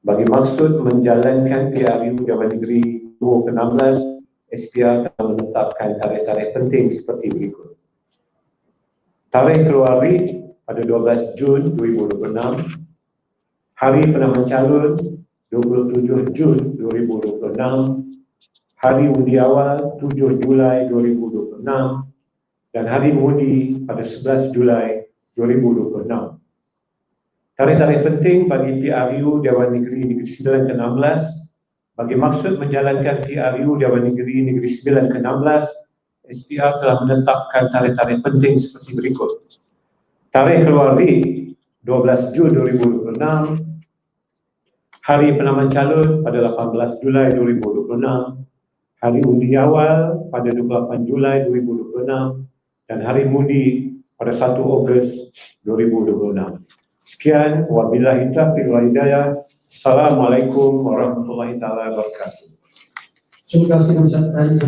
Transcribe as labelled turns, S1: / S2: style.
S1: bagi maksud menjalankan PRU Dewan Negeri Johor ke-16, SPR telah menetapkan tarikh-tarikh penting seperti berikut. Tarikh keluar writ pada 12 Jun 2026, Hari Penamaran Calon 27 Jun 2026, Hari Undi Awal 7 Julai 2026 dan Hari Mengundi pada 11 Julai 2026. Tarikh-tarikh penting bagi PRU Dewan Negeri Negeri Sembilan ke-16 bagi maksud menjalankan PRU Dewan Negeri Negeri Sembilan ke-16, SPR telah menetapkan tarikh-tarikh penting seperti berikut. Tarikh keluar writ 12 Jun 2026, Hari Penamaran Calon pada 18 Julai 2026, Hari Undi Awal pada 28 Julai 2026 dan Hari Mengundi pada 1 Ogos 2026. Sekian, wabillahi taufiq wal hidayah. Assalamualaikum warahmatullahi taala wabarakatuh.
S2: Terima kasih ucapkan